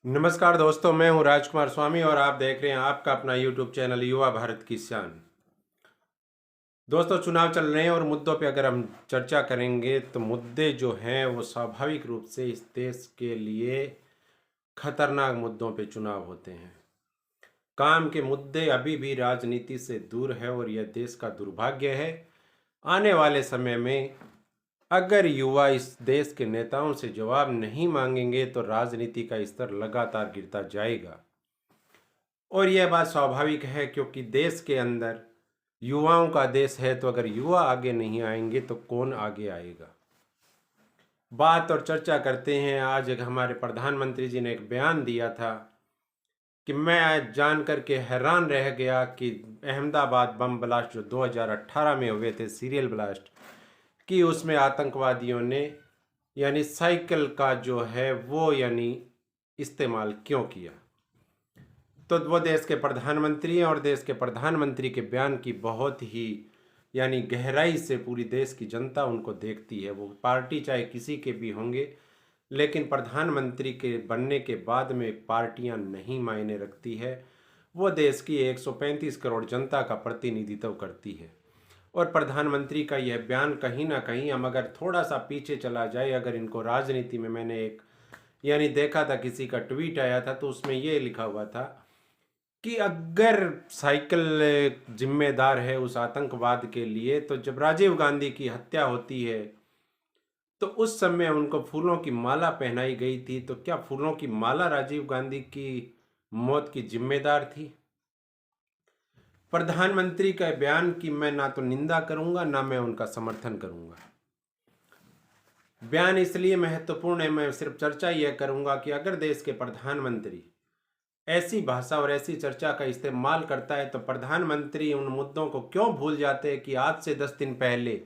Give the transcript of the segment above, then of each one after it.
नमस्कार दोस्तों, मैं हूं राजकुमार स्वामी और आप देख रहे हैं आपका अपना यूट्यूब चैनल युवा भारत की शान। दोस्तों, चुनाव चल रहे हैं और मुद्दों पे अगर हम चर्चा करेंगे तो मुद्दे जो हैं वो स्वाभाविक रूप से इस देश के लिए खतरनाक मुद्दों पे चुनाव होते हैं। काम के मुद्दे अभी भी राजनीति से दूर है और यह देश का दुर्भाग्य है। आने वाले समय में अगर युवा इस देश के नेताओं से जवाब नहीं मांगेंगे तो राजनीति का स्तर लगातार गिरता जाएगा। और यह बात स्वाभाविक है क्योंकि देश के अंदर युवाओं का देश है, तो अगर युवा आगे नहीं आएंगे तो कौन आगे आएगा। बात और चर्चा करते हैं। आज एक हमारे प्रधानमंत्री जी ने एक बयान दिया था कि मैं आज जान करके हैरान रह गया कि अहमदाबाद बम ब्लास्ट जो 2018 में हुए थे, सीरियल ब्लास्ट, कि उसमें आतंकवादियों ने यानी साइकिल का जो है वो यानी इस्तेमाल क्यों किया। तो वो देश के प्रधानमंत्री हैं और देश के प्रधानमंत्री के बयान की बहुत ही यानी गहराई से पूरी देश की जनता उनको देखती है। वो पार्टी चाहे किसी के भी होंगे, लेकिन प्रधानमंत्री के बनने के बाद में पार्टियां नहीं मायने रखती है। वो देश की 135 करोड़ जनता का प्रतिनिधित्व करती है। और प्रधानमंत्री का यह बयान कहीं ना कहीं, हम अगर थोड़ा सा पीछे चला जाए, अगर इनको राजनीति में मैंने एक यानी देखा था, किसी का ट्वीट आया था तो उसमें ये लिखा हुआ था कि अगर साइकिल जिम्मेदार है उस आतंकवाद के लिए, तो जब राजीव गांधी की हत्या होती है तो उस समय उनको फूलों की माला पहनाई गई थी, तो क्या फूलों की माला राजीव गांधी की मौत की जिम्मेदार थी? प्रधानमंत्री का बयान की मैं ना तो निंदा करूंगा ना मैं उनका समर्थन करूंगा। बयान इसलिए महत्वपूर्ण है, मैं सिर्फ चर्चा यह करूंगा कि अगर देश के प्रधानमंत्री ऐसी भाषा और ऐसी चर्चा का इस्तेमाल करता है तो प्रधानमंत्री उन मुद्दों को क्यों भूल जाते हैं कि आज से 10 दिन पहले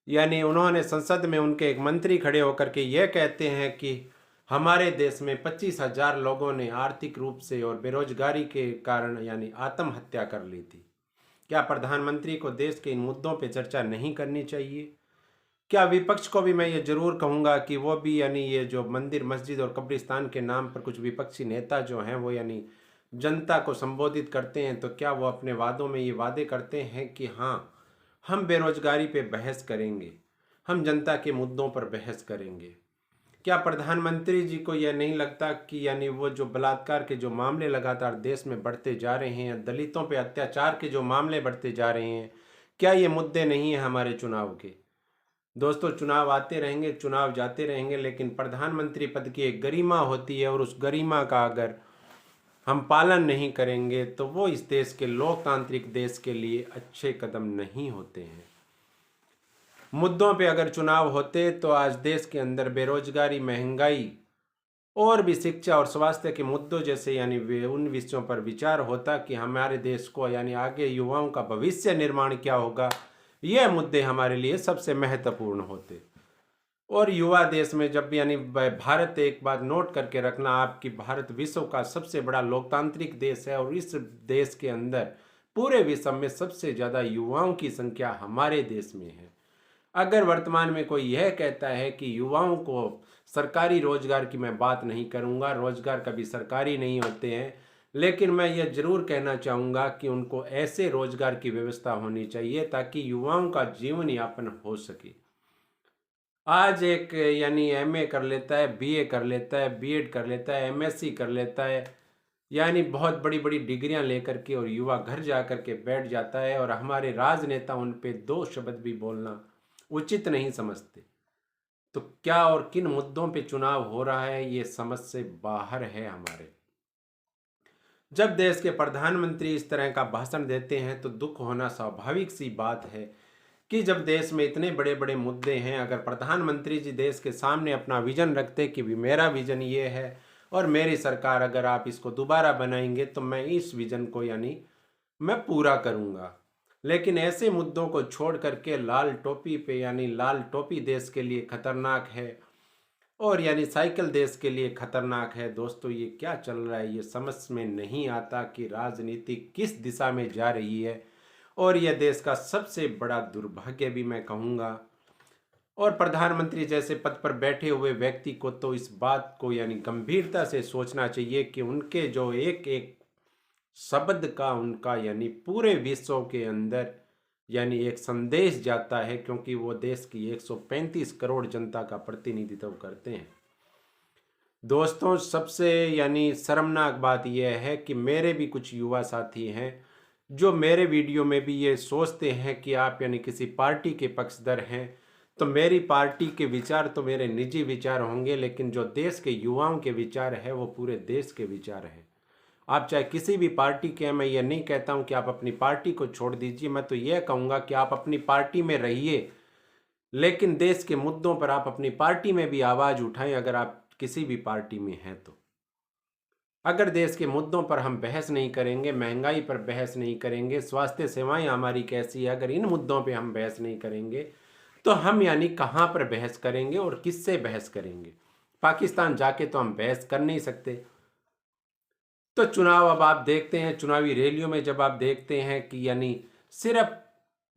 यानी उन्होंने संसद में उनके एक मंत्री खड़े होकर के यह कहते हैं कि हमारे देश में 25,000 लोगों ने आर्थिक रूप से और बेरोजगारी के कारण यानी आत्महत्या कर ली थी। क्या प्रधानमंत्री को देश के इन मुद्दों पर चर्चा नहीं करनी चाहिए? क्या विपक्ष को भी मैं ये जरूर कहूँगा कि वो भी यानी ये जो मंदिर मस्जिद और कब्रिस्तान के नाम पर कुछ विपक्षी नेता जो हैं वो यानी जनता को संबोधित करते हैं, तो क्या वो अपने वादों में ये वादे करते हैं कि हाँ, हम बेरोजगारी पे बहस करेंगे, हम जनता के मुद्दों पर बहस करेंगे? क्या प्रधानमंत्री जी को यह नहीं लगता कि यानी वो जो बलात्कार के जो मामले लगातार देश में बढ़ते जा रहे हैं, दलितों पे अत्याचार के जो मामले बढ़ते जा रहे हैं, क्या ये मुद्दे नहीं हैं हमारे चुनाव के? दोस्तों, चुनाव आते रहेंगे, चुनाव जाते रहेंगे, लेकिन प्रधानमंत्री पद की एक गरिमा होती है और उस गरिमा का अगर हम पालन नहीं करेंगे तो वो इस देश के लोकतांत्रिक देश के लिए अच्छे कदम नहीं होते हैं। मुद्दों पे अगर चुनाव होते तो आज देश के अंदर बेरोजगारी, महंगाई और भी शिक्षा और स्वास्थ्य के मुद्दों जैसे यानी उन विषयों पर विचार होता कि हमारे देश को यानी आगे युवाओं का भविष्य निर्माण क्या होगा। यह मुद्दे हमारे लिए सबसे महत्वपूर्ण होते। और युवा देश में जब यानी भारत, एक बात नोट करके रखना आप कि भारत विश्व का सबसे बड़ा लोकतांत्रिक देश है और इस देश के अंदर पूरे विश्व में सबसे ज़्यादा युवाओं की संख्या हमारे देश में है। अगर वर्तमान में कोई यह कहता है कि युवाओं को सरकारी रोजगार की, मैं बात नहीं करूंगा, रोजगार कभी सरकारी नहीं होते हैं, लेकिन मैं यह जरूर कहना चाहूँगा कि उनको ऐसे रोजगार की व्यवस्था होनी चाहिए ताकि युवाओं का जीवन यापन हो सके। आज एक यानी एमए कर लेता है, बीए कर लेता है, बीएड कर लेता है, एमएससी कर लेता है, यानी बहुत बड़ी बड़ी डिग्रियां लेकर के, और युवा घर जा कर के बैठ जाता है और हमारे राजनेता उन पे दो शब्द भी बोलना उचित नहीं समझते। तो क्या और किन मुद्दों पे चुनाव हो रहा है ये समझ से बाहर है हमारे। जब देश के प्रधानमंत्री इस तरह का भाषण देते हैं तो दुख होना स्वाभाविक सी बात है कि जब देश में इतने बड़े बड़े मुद्दे हैं, अगर प्रधानमंत्री जी देश के सामने अपना विजन रखते कि भी मेरा विजन ये है और मेरी सरकार अगर आप इसको दोबारा बनाएंगे तो मैं इस विजन को यानी मैं पूरा करूंगा, लेकिन ऐसे मुद्दों को छोड़ करके लाल टोपी पे यानी लाल टोपी देश के लिए खतरनाक है और यानी साइकिल देश के लिए खतरनाक है। दोस्तों, ये क्या चल रहा है, ये समझ में नहीं आता कि राजनीति किस दिशा में जा रही है। और यह देश का सबसे बड़ा दुर्भाग्य भी मैं कहूँगा। और प्रधानमंत्री जैसे पद पर बैठे हुए व्यक्ति को तो इस बात को यानी गंभीरता से सोचना चाहिए कि उनके जो एक एक शब्द का उनका यानी पूरे विश्व के अंदर यानी एक संदेश जाता है, क्योंकि वो देश की 135 करोड़ जनता का प्रतिनिधित्व करते हैं। दोस्तों, सबसे यानी शर्मनाक बात यह है कि मेरे भी कुछ युवा साथी हैं जो मेरे वीडियो में भी ये सोचते हैं कि आप यानी किसी पार्टी के पक्षधर हैं, तो मेरी पार्टी के विचार तो मेरे निजी विचार होंगे, लेकिन जो देश के युवाओं के विचार है वो पूरे देश के विचार हैं। आप चाहे किसी भी पार्टी के, मैं ये नहीं कहता हूँ कि आप अपनी पार्टी को छोड़ दीजिए, मैं तो यह कहूँगा कि आप अपनी पार्टी में रहिए, लेकिन देश के मुद्दों पर आप अपनी पार्टी में भी आवाज़ उठाएं अगर आप किसी भी पार्टी में हैं तो। अगर देश के मुद्दों पर हम बहस नहीं करेंगे, महंगाई पर बहस नहीं करेंगे, स्वास्थ्य सेवाएं हमारी कैसी है, अगर इन मुद्दों पे हम बहस नहीं करेंगे तो हम यानी कहाँ पर बहस करेंगे और किससे बहस करेंगे। पाकिस्तान जाके तो हम बहस कर नहीं सकते। तो चुनाव अब आप देखते हैं, चुनावी रैलियों में जब आप देखते हैं कि यानी सिर्फ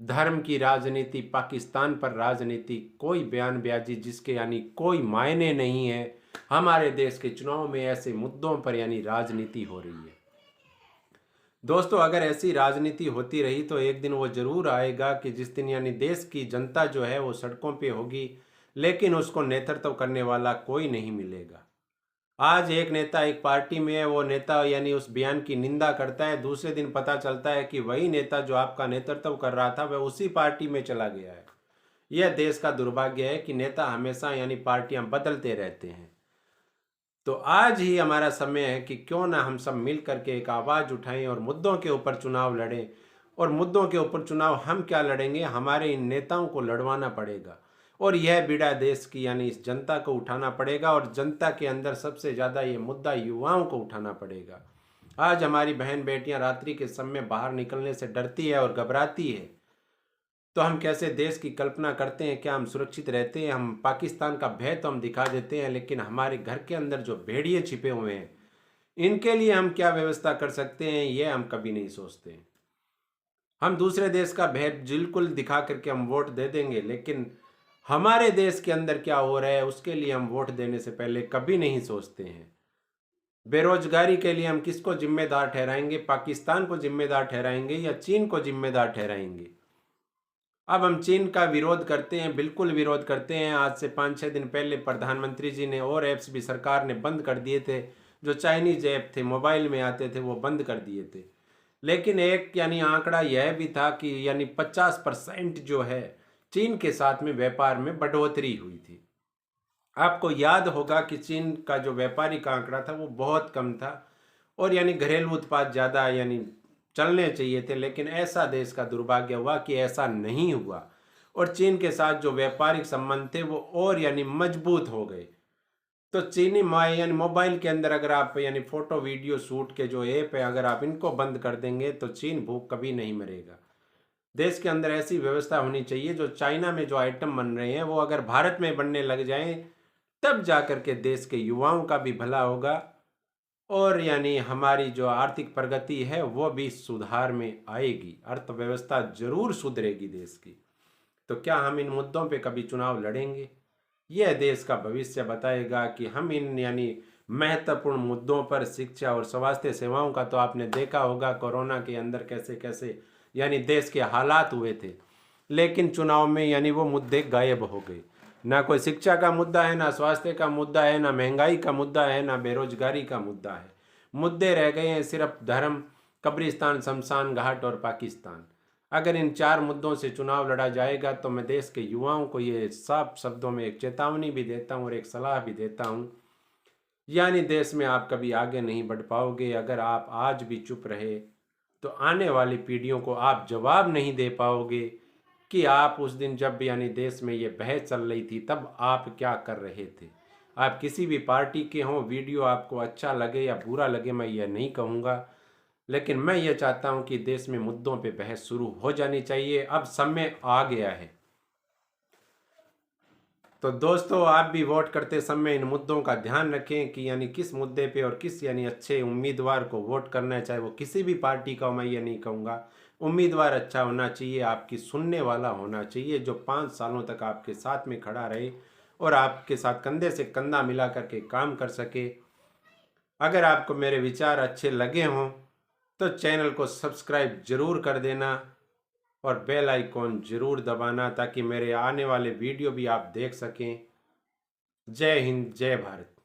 धर्म की राजनीति, पाकिस्तान पर राजनीति, कोई बयानबाजी जिसके यानी कोई मायने नहीं है, हमारे देश के चुनाव में ऐसे मुद्दों पर यानी राजनीति हो रही है। दोस्तों, अगर ऐसी राजनीति होती रही तो एक दिन वो जरूर आएगा कि जिस दिन यानी देश की जनता जो है वो सड़कों पे होगी, लेकिन उसको नेतृत्व करने वाला कोई नहीं मिलेगा। आज एक नेता एक पार्टी में है, वो नेता यानी उस बयान की निंदा करता है, दूसरे दिन पता चलता है कि वही नेता जो आपका नेतृत्व कर रहा था वह उसी पार्टी में चला गया है। यह देश का दुर्भाग्य है कि नेता हमेशा यानी पार्टियां बदलते रहते हैं। तो आज ही हमारा समय है कि क्यों ना हम सब मिल करके एक आवाज़ उठाएं और मुद्दों के ऊपर चुनाव लड़ें। और मुद्दों के ऊपर चुनाव हम क्या लड़ेंगे, हमारे इन नेताओं को लड़वाना पड़ेगा और यह बीड़ा देश की यानी इस जनता को उठाना पड़ेगा। और जनता के अंदर सबसे ज़्यादा ये मुद्दा युवाओं को उठाना पड़ेगा। आज हमारी बहन बेटियां रात्रि के समय बाहर निकलने से डरती है और घबराती है, तो हम कैसे देश की कल्पना करते हैं, क्या हम सुरक्षित रहते हैं? हम पाकिस्तान का भय तो हम दिखा देते हैं, लेकिन हमारे घर के अंदर जो भेड़िए छिपे हुए हैं इनके लिए हम क्या व्यवस्था कर सकते हैं, ये हम कभी नहीं सोचते। हम दूसरे देश का भय बिल्कुल दिखा करके हम वोट दे देंगे, लेकिन हमारे देश के अंदर क्या हो रहा है उसके लिए हम वोट देने से पहले कभी नहीं सोचते हैं। बेरोजगारी के लिए हम किसको जिम्मेदार ठहराएंगे? पाकिस्तान को जिम्मेदार ठहराएंगे या चीन को जिम्मेदार ठहराएंगे? अब हम चीन का विरोध करते हैं, बिल्कुल विरोध करते हैं। आज से 5-6 दिन पहले प्रधानमंत्री जी ने और ऐप्स भी सरकार ने बंद कर दिए थे, जो चाइनीज ऐप थे मोबाइल में आते थे वो बंद कर दिए थे। लेकिन एक यानी आंकड़ा यह भी था कि यानी 50% जो है चीन के साथ में व्यापार में बढ़ोतरी हुई थी। आपको याद होगा कि चीन का जो व्यापारिक आंकड़ा था वो बहुत कम था और यानी घरेलू उत्पाद ज़्यादा यानी चलने चाहिए थे, लेकिन ऐसा देश का दुर्भाग्य हुआ कि ऐसा नहीं हुआ और चीन के साथ जो व्यापारिक संबंध थे वो और यानी मजबूत हो गए। तो चीनी यानी मोबाइल के अंदर अगर आप यानी फोटो वीडियो शूट के जो ऐप है अगर आप इनको बंद कर देंगे तो चीन भूख कभी नहीं मरेगा। देश के अंदर ऐसी व्यवस्था होनी चाहिए, जो चाइना में जो आइटम बन रहे हैं वो अगर भारत में बनने लग जाएं तब जाकर के देश के युवाओं का भी भला होगा और यानी हमारी जो आर्थिक प्रगति है वो भी सुधार में आएगी, अर्थव्यवस्था जरूर सुधरेगी देश की। तो क्या हम इन मुद्दों पे कभी चुनाव लड़ेंगे? यह देश का भविष्य बताएगा कि हम इन यानी महत्वपूर्ण मुद्दों पर, शिक्षा और स्वास्थ्य सेवाओं का तो आपने देखा होगा कोरोना के अंदर कैसे कैसे यानी देश के हालात हुए थे, लेकिन चुनाव में यानी वो मुद्दे गायब हो गए। ना कोई शिक्षा का मुद्दा है, ना स्वास्थ्य का मुद्दा है, ना महंगाई का मुद्दा है, ना बेरोजगारी का मुद्दा है। मुद्दे रह गए हैं सिर्फ धर्म, कब्रिस्तान, शमशान घाट और पाकिस्तान। अगर इन 4 मुद्दों से चुनाव लड़ा जाएगा तो मैं देश के युवाओं को ये साफ शब्दों में एक चेतावनी भी देता हूँ और एक सलाह भी देता हूँ, यानी देश में आप कभी आगे नहीं बढ़ पाओगे। अगर आप आज भी चुप रहे तो आने वाली पीढ़ियों को आप जवाब नहीं दे पाओगे कि आप उस दिन जब यानी देश में ये बहस चल रही थी तब आप क्या कर रहे थे। आप किसी भी पार्टी के हों, वीडियो आपको अच्छा लगे या बुरा लगे मैं ये नहीं कहूँगा, लेकिन मैं ये चाहता हूँ कि देश में मुद्दों पे बहस शुरू हो जानी चाहिए। अब समय आ गया है। तो दोस्तों, आप भी वोट करते समय इन मुद्दों का ध्यान रखें कि यानी किस मुद्दे पे और किस यानी अच्छे उम्मीदवार को वोट करना है, चाहे वो किसी भी पार्टी का हो, मैं ये नहीं कहूँगा। उम्मीदवार अच्छा होना चाहिए, आपकी सुनने वाला होना चाहिए, जो 5 सालों तक आपके साथ में खड़ा रहे और आपके साथ कंधे से कंधा मिला करके काम कर सके। अगर आपको मेरे विचार अच्छे लगे हों तो चैनल को सब्सक्राइब जरूर कर देना और बेल आइकॉन जरूर दबाना, ताकि मेरे आने वाले वीडियो भी आप देख सकें। जय हिंद, जय भारत।